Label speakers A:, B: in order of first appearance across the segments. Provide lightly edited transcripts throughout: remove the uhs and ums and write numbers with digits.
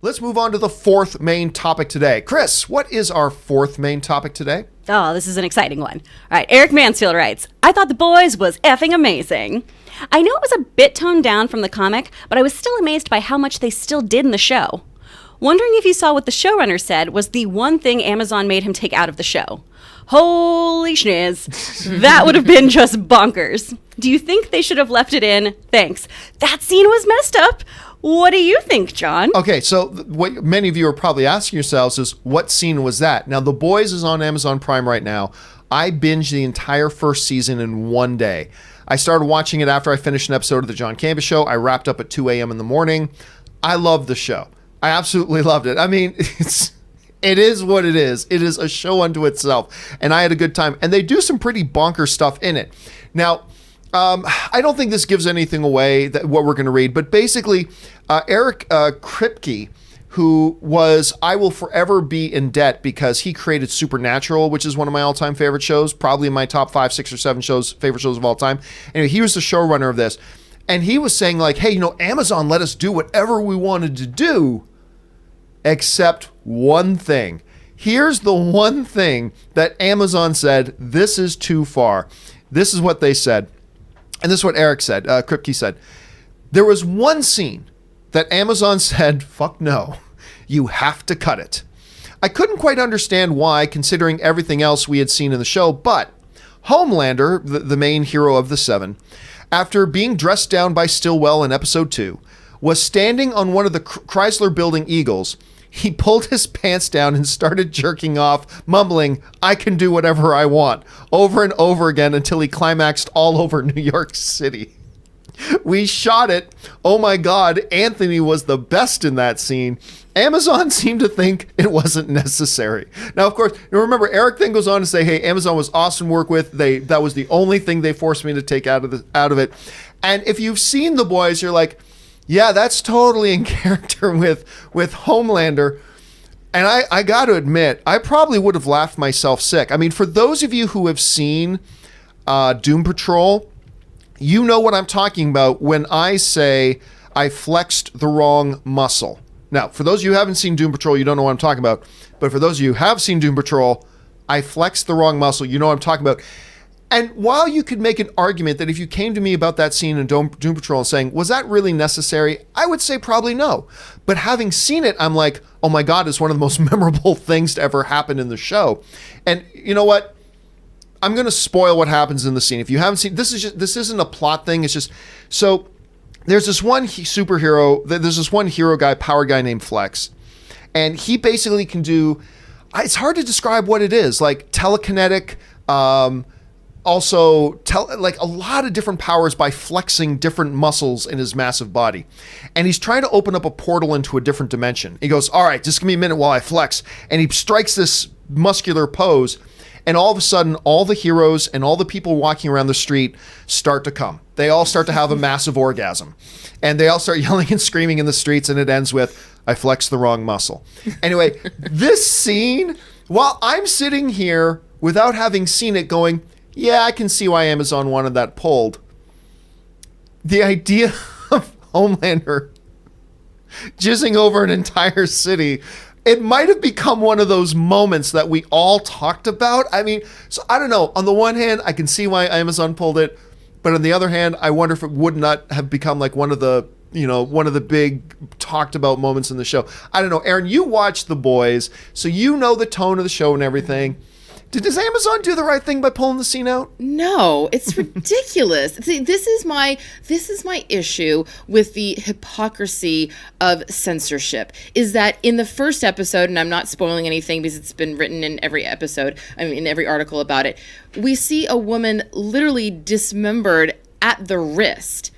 A: Let's move on to the fourth main topic today. Chris, what is our fourth main topic today?
B: Oh, this is an exciting one. All right, Eric Mansfield writes, I thought The Boys was effing amazing. I know it was a bit toned down from the comic, but I was still amazed by how much they still did in the show. Wondering if you saw what the showrunner said was the one thing Amazon made him take out of the show. Holy schniz. That would have been just bonkers. Do you think they should have left it in? Thanks. That scene was messed up. What do you think, John?
A: Okay, so what many of you are probably asking yourselves is, what scene was that? Now, The Boys is on Amazon Prime right now. I binged the entire first season in one day. I started watching it after I finished an episode of the John Campea Show. I wrapped up at 2 a.m. in the morning. I love the show. I absolutely loved it. I mean, it is what it is. It is a show unto itself, and I had a good time. And they do some pretty bonkers stuff in it. Now, I don't think this gives anything away, what we're going to read, but basically, Eric Kripke, who was I Will Forever Be in Debt because he created Supernatural, which is one of my all-time favorite shows, probably in my top 5, 6, or 7 favorite shows of all time. Anyway, he was the showrunner of this, and he was saying like, hey, Amazon let us do whatever we wanted to do, except one thing. Here's the one thing that Amazon said, this is too far. This is what they said. And this is what Eric said, Kripke said. There was one scene that Amazon said, fuck no, you have to cut it. I couldn't quite understand why, considering everything else we had seen in the show, but Homelander, the main hero of the 7, after being dressed down by Stillwell in episode 2, was standing on one of the Chrysler Building Eagles. He pulled his pants down and started jerking off, mumbling, I can do whatever I want, over and over again until he climaxed all over New York City. We shot it. Oh my God, Anthony was the best in that scene. Amazon seemed to think it wasn't necessary. Now, of course, remember, Eric then goes on to say, hey, Amazon was awesome to work with. That was the only thing they forced me to take out of it. And if you've seen The Boys, you're like, yeah, that's totally in character with Homelander. And I got to admit, I probably would have laughed myself sick. I mean, for those of you who have seen Doom Patrol, you know what I'm talking about when I say I flexed the wrong muscle. Now, for those of you who haven't seen Doom Patrol, you don't know what I'm talking about. But for those of you who have seen Doom Patrol, I flexed the wrong muscle. You know what I'm talking about. And while you could make an argument that if you came to me about that scene in Doom Patrol and saying, was that really necessary? I would say probably no. But having seen it, I'm like, oh my God, it's one of the most memorable things to ever happen in the show. And you know what? I'm going to spoil what happens in the scene. If you haven't seen, this isn't a plot thing. It's just, so there's this one superhero, there's this one hero guy, power guy named Flex. And he basically can do, it's hard to describe what it is, like telekinetic, also like a lot of different powers by flexing different muscles in his massive body. And he's trying to open up a portal into a different dimension. He goes, all right, just give me a minute while I flex. And he strikes this muscular pose. And all of a sudden, all the heroes and all the people walking around the street start to come. They all start to have a massive orgasm. And they all start yelling and screaming in the streets. And it ends with, I flexed the wrong muscle. Anyway, this scene, while I'm sitting here without having seen it going, yeah, I can see why Amazon wanted that pulled. The idea of Homelander jizzing over an entire city, it might have become one of those moments that we all talked about. I mean, so I don't know. On the one hand, I can see why Amazon pulled it. But on the other hand, I wonder if it would not have become like one of the big talked about moments in the show. I don't know. Aaron, you watched The Boys, so you know the tone of the show and everything. Does Amazon do the right thing by pulling the scene out?
C: No, it's ridiculous. See, this is my issue with the hypocrisy of censorship, is that in the first episode, and I'm not spoiling anything because it's been written in every episode, in every article about it, we see a woman literally dismembered at the wrist.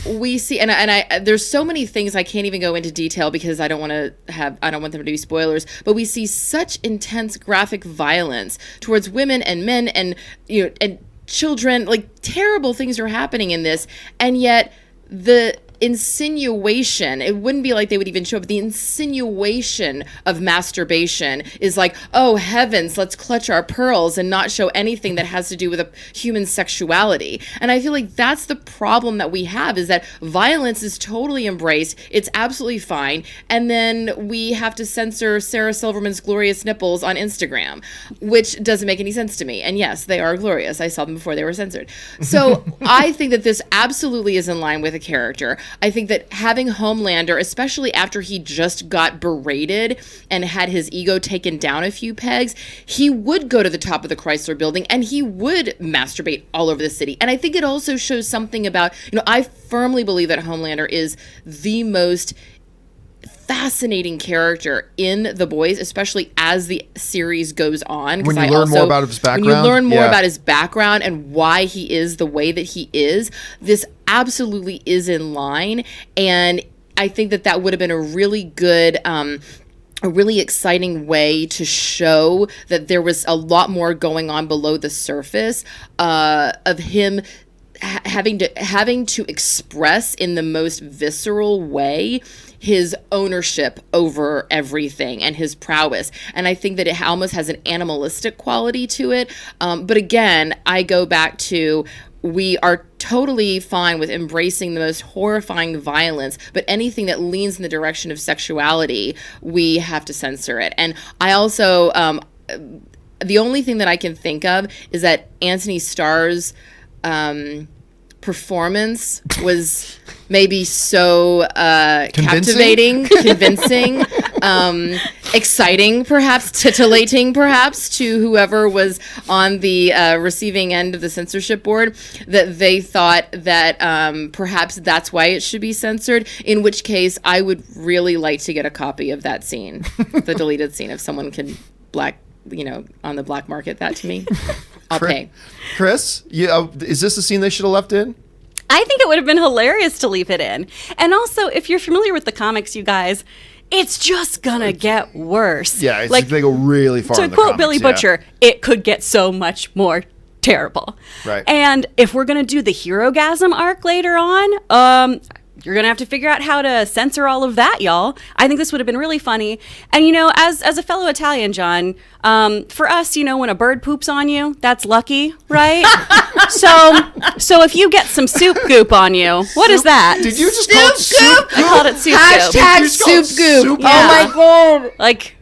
C: We see, and I there's so many things I can't even go into detail because I don't want them to be spoilers, but we see such intense graphic violence towards women and men and and children, like terrible things are happening in this, and yet the insinuation, it wouldn't be like they would even show up. The insinuation of masturbation is like, oh heavens, let's clutch our pearls and not show anything that has to do with a human sexuality. And I feel like that's the problem that we have, is that violence is totally embraced. It's absolutely fine. And then we have to censor Sarah Silverman's glorious nipples on Instagram, which doesn't make any sense to me. And yes, they are glorious. I saw them before they were censored. So I think that this absolutely is in line with a character. I think that having Homelander, especially after he just got berated and had his ego taken down a few pegs, he would go to the top of the Chrysler Building and he would masturbate all over the city. And I think it also shows something about, I firmly believe that Homelander is the most fascinating character in The Boys, especially as the series goes on.
A: When you learn more about his background.
C: When you learn more about his background and why he is the way that he is, this absolutely is in line. And I think that would have been a really good, a really exciting way to show that there was a lot more going on below the surface of him having to express in the most visceral way his ownership over everything and his prowess. And I think that it almost has an animalistic quality to it. But again, I go back to, we are totally fine with embracing the most horrifying violence, but anything that leans in the direction of sexuality, we have to censor it. And I also, the only thing that I can think of is that Anthony Starr's performance was maybe so captivating, convincing, exciting, perhaps titillating, perhaps to whoever was on the receiving end of the censorship board, that they thought that perhaps that's why it should be censored, in which case I would really like to get a copy of that scene, the deleted scene. If someone can on the black market that to me, I'll pay.
A: Chris, is this a scene they should have left in?
B: I think it would have been hilarious to leave it in. And also, if you're familiar with the comics, you guys, it's just gonna get worse.
A: Yeah, it's like they go really far.
B: To
A: in the
B: quote
A: comics,
B: Billy Butcher, it could get so much more terrible.
A: Right.
B: And if we're gonna do the Hero-gasm arc later on, you're going to have to figure out how to censor all of that, y'all. I think this would have been really funny. And, as a fellow Italian, John, for us, when a bird poops on you, that's lucky, right? So if you get some soup goop on you, what is that?
A: Did you just call it soup goop?
B: I called it soup goop.
C: Hashtag soup goop.
B: Yeah.
C: Oh, my God.
B: Like...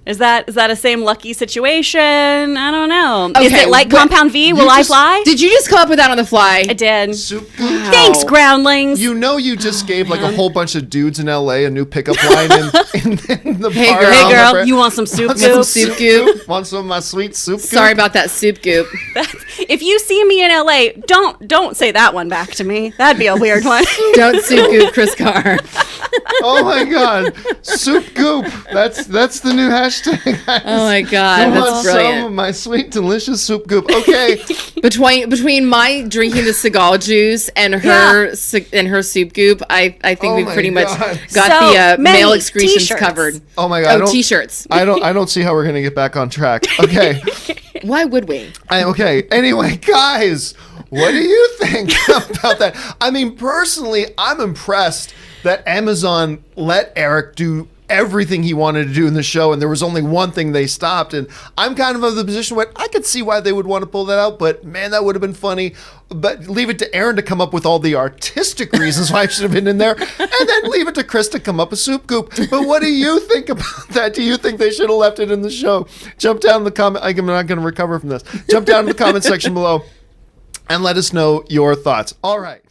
B: Is that a same lucky situation? I don't know.
C: Okay,
B: is it like Compound V? Will I fly?
C: Did you just come up with that on the fly?
B: I did.
A: Soup goop.
C: Wow.
B: Thanks, groundlings.
A: You just gave like a whole bunch of dudes in LA a new pickup line in the bar.
B: Hey girl, you want some soup goop?
C: Soup goop.
A: Want some of my sweet soup goop?
C: Sorry about that soup goop.
B: If you see me in LA, don't say that one back to me. That'd be a weird one.
C: Don't soup goop Chris Carr.
A: Oh my God, soup goop. That's the new hashtag.
C: Oh my God, that's brilliant.
A: Some of my sweet, delicious soup goop. Okay.
C: Between my drinking the Seagal juice and her soup goop, I think we pretty much got the male excretions
B: t-shirts.
C: Covered.
A: Oh my God.
C: T-shirts.
A: I don't see how we're gonna get back on track. Okay.
C: Why would we?
A: Okay. Anyway, guys, what do you think about that? I mean, personally, I'm impressed that Amazon let Eric do everything he wanted to do in the show, and there was only one thing they stopped. And I'm kind of the position where I could see why they would want to pull that out, but man, that would have been funny. But leave it to Aaron to come up with all the artistic reasons why I should have been in there, and then leave it to Chris to come up with soup goop. But what do you think about that? Do you think they should have left it in the show? Jump down in the comment. I'm not going to recover from this. Jump down in the comment section below and let us know your thoughts. All right.